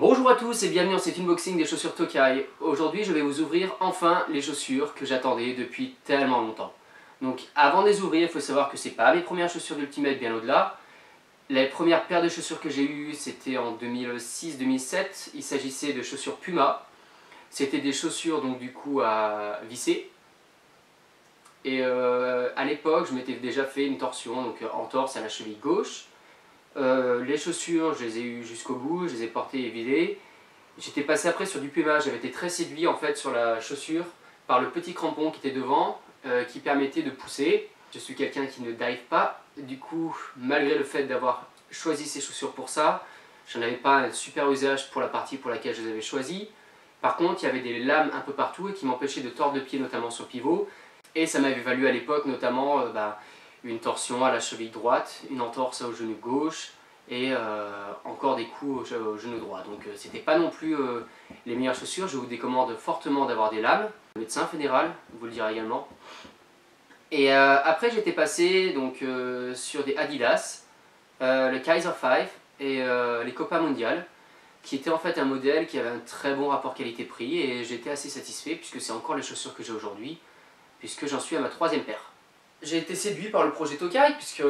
Bonjour à tous et bienvenue dans cet unboxing des chaussures Tokai. Aujourd'hui je vais vous ouvrir enfin les chaussures que j'attendais depuis tellement longtemps. Donc avant de les ouvrir, il faut savoir que c'est pas mes premières chaussures d'Ultimate, bien au-delà. Les premières paires de chaussures que j'ai eues c'était en 2006-2007. Il s'agissait de chaussures Puma. C'était des chaussures donc du coup à visser. Et à l'époque je m'étais déjà fait une torsion, donc entorse à la cheville gauche. Les chaussures, je les ai eues jusqu'au bout, je les ai portées et vidées. J'étais passé après sur du Puma, j'avais été très séduit en fait sur la chaussure par le petit crampon qui était devant, qui permettait de pousser. Je suis quelqu'un qui ne dive pas, du coup malgré le fait d'avoir choisi ces chaussures pour ça, je n'en avais pas un super usage pour la partie pour laquelle je les avais choisies. Par contre, il y avait des lames un peu partout et qui m'empêchaient de tordre le pied, notamment sur pivot. Et ça m'avait valu à l'époque notamment une torsion à la cheville droite, une entorse au genou gauche et encore des coups au genou droit. Donc c'était pas non plus les meilleures chaussures. Je vous décommande fortement d'avoir des lames. Le médecin fédéral vous le dira également. Et après j'étais passé donc, sur des Adidas, le Kaiser 5 et les Copa Mondial, qui était en fait un modèle qui avait un très bon rapport qualité-prix et j'étais assez satisfait puisque c'est encore les chaussures que j'ai aujourd'hui, puisque j'en suis à ma 3e paire. J'ai été séduit par le projet Tokai, puisque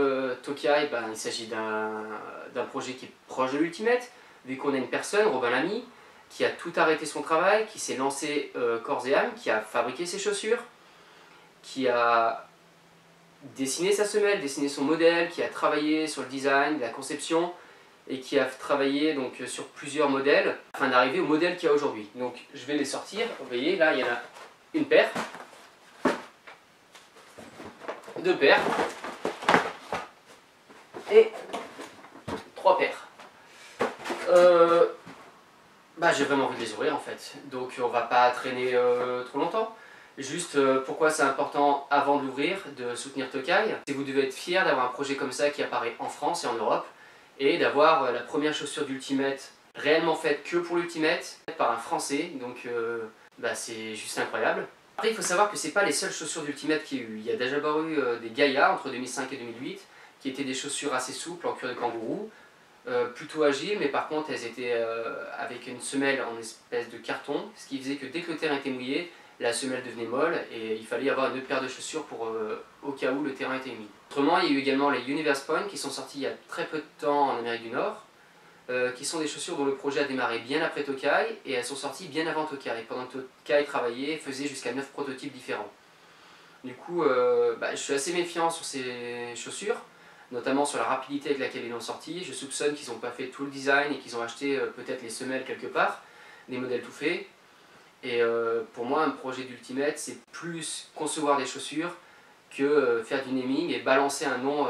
Tokai, il s'agit d'un projet qui est proche de l'Ultimate, vu qu'on a une personne, Robin Lamy, qui a tout arrêté son travail, qui s'est lancé corps et âme, qui a fabriqué ses chaussures, qui a dessiné sa semelle, dessiné son modèle, qui a travaillé sur le design, la conception, et qui a travaillé donc, sur plusieurs modèles, afin d'arriver au modèle qu'il y a aujourd'hui. Donc je vais les sortir, vous voyez, là il y en a une paire, 2 paires et 3 paires. J'ai vraiment envie de les ouvrir en fait, donc on va pas traîner trop longtemps. Juste pourquoi c'est important avant de l'ouvrir de soutenir Tokai. Vous devez être fier d'avoir un projet comme ça qui apparaît en France et en Europe et d'avoir la première chaussure d'Ultimate réellement faite que pour l'Ultimate par un Français, donc c'est juste incroyable. Après, il faut savoir que ce n'est pas les seules chaussures d'Ultimate qu'il y a eu. Il y a déjà eu des Gaia entre 2005 et 2008, qui étaient des chaussures assez souples en cuir de kangourou, plutôt agiles, mais par contre elles étaient avec une semelle en espèce de carton, ce qui faisait que dès que le terrain était mouillé, la semelle devenait molle et il fallait avoir une paire de chaussures pour, au cas où le terrain était humide. Autrement, il y a eu également les Universe Point qui sont sortis il y a très peu de temps en Amérique du Nord, qui sont des chaussures dont le projet a démarré bien après Tokai et elles sont sorties bien avant Tokai, pendant que Tokai travaillait et faisait jusqu'à 9 prototypes différents. Du coup, je suis assez méfiant sur ces chaussures, notamment sur la rapidité avec laquelle ils l'ont sorti. Je soupçonne qu'ils n'ont pas fait tout le design et qu'ils ont acheté peut-être les semelles quelque part, des modèles tout faits. Et pour moi, un projet d'Ultimate, c'est plus concevoir des chaussures que faire du naming et balancer un nom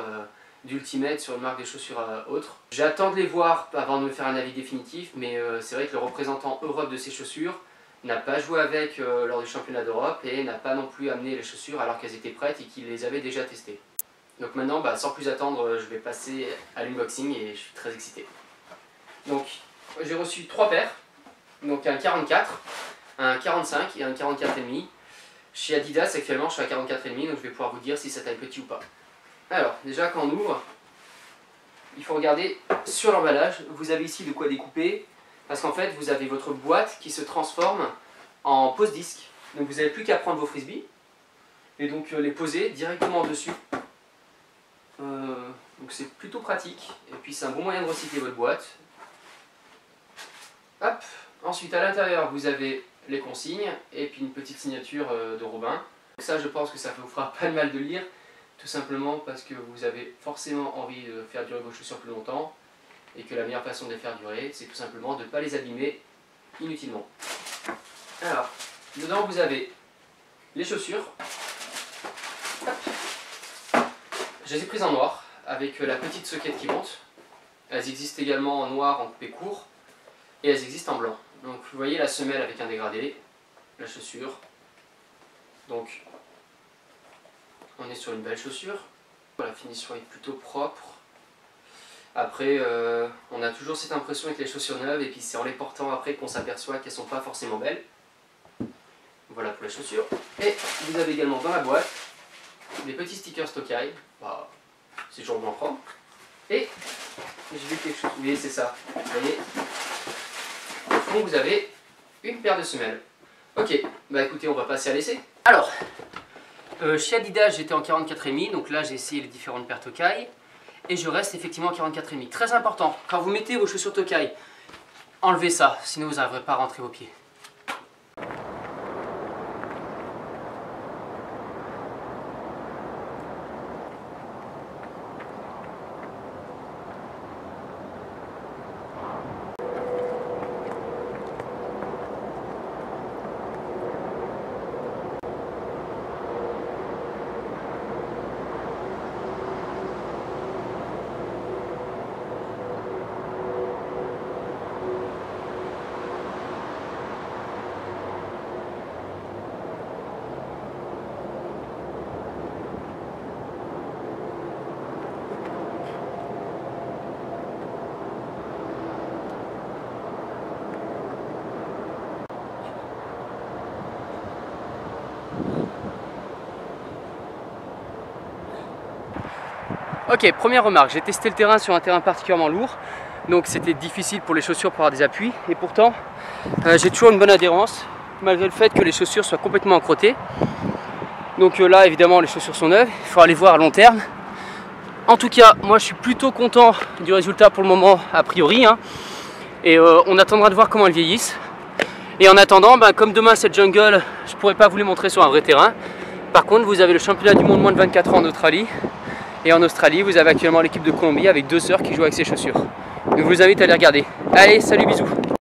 d'Ultimate sur une marque des chaussures autre. J'attends de les voir avant de me faire un avis définitif, mais c'est vrai que le représentant Europe de ces chaussures n'a pas joué avec lors du championnat d'Europe et n'a pas non plus amené les chaussures alors qu'elles étaient prêtes et qu'il les avait déjà testées. Donc maintenant, sans plus attendre, je vais passer à l'unboxing et je suis très excité. Donc j'ai reçu 3 paires, donc un 44, un 45 et un 44,5. Chez Adidas actuellement je suis à 44,5, donc je vais pouvoir vous dire si ça taille petit ou pas. Alors, déjà quand on ouvre, il faut regarder sur l'emballage, vous avez ici de quoi découper, parce qu'en fait vous avez votre boîte qui se transforme en pose-disque. Donc vous n'avez plus qu'à prendre vos frisbees, et donc les poser directement dessus. Donc c'est plutôt pratique, et puis c'est un bon moyen de recycler votre boîte. Hop. Ensuite à l'intérieur vous avez les consignes, et puis une petite signature de Robin. Donc ça je pense que ça vous fera pas de mal de lire. Tout simplement parce que vous avez forcément envie de faire durer vos chaussures plus longtemps et que la meilleure façon de les faire durer, c'est tout simplement de ne pas les abîmer inutilement. Alors, dedans vous avez les chaussures. Hop. Je les ai prises en noir avec la petite soquette qui monte. Elles existent également en noir en coupé court et elles existent en blanc. Donc vous voyez la semelle avec un dégradé, la chaussure. Donc on est sur une belle chaussure, la finition est plutôt propre. Après, on a toujours cette impression avec les chaussures neuves, et puis c'est en les portant après qu'on s'aperçoit qu'elles ne sont pas forcément belles. Voilà pour les chaussures. Et vous avez également dans la boîte des petits stickers Tokai, c'est toujours bon à prendre. Et j'ai vu quelque chose, oui c'est ça, vous voyez, Donc vous avez une paire de semelles. Ok, bah écoutez, on va passer à l'essai. Alors, chez Adidas j'étais en 44,5, donc là j'ai essayé les différentes paires Tokai. Et je reste effectivement en 44,5. Très important, quand vous mettez vos chaussures Tokai, enlevez ça, sinon vous n'arriverez pas à rentrer vos pieds. Ok, première remarque, j'ai testé le terrain sur un terrain particulièrement lourd, donc c'était difficile pour les chaussures pour avoir des appuis, et pourtant j'ai toujours une bonne adhérence, malgré le fait que les chaussures soient complètement encrottées. Donc là évidemment les chaussures sont neuves, il faudra les voir à long terme. En tout cas, moi je suis plutôt content du résultat pour le moment, a priori, hein. Et on attendra de voir comment elles vieillissent. Et en attendant, comme demain cette jungle, je ne pourrai pas vous les montrer sur un vrai terrain. Par contre, vous avez le championnat du monde moins de 24 ans en Australie. Et en Australie, vous avez actuellement l'équipe de Colombie avec 2 sœurs qui jouent avec ces chaussures. Donc je vous invite à les regarder. Allez, salut, bisous!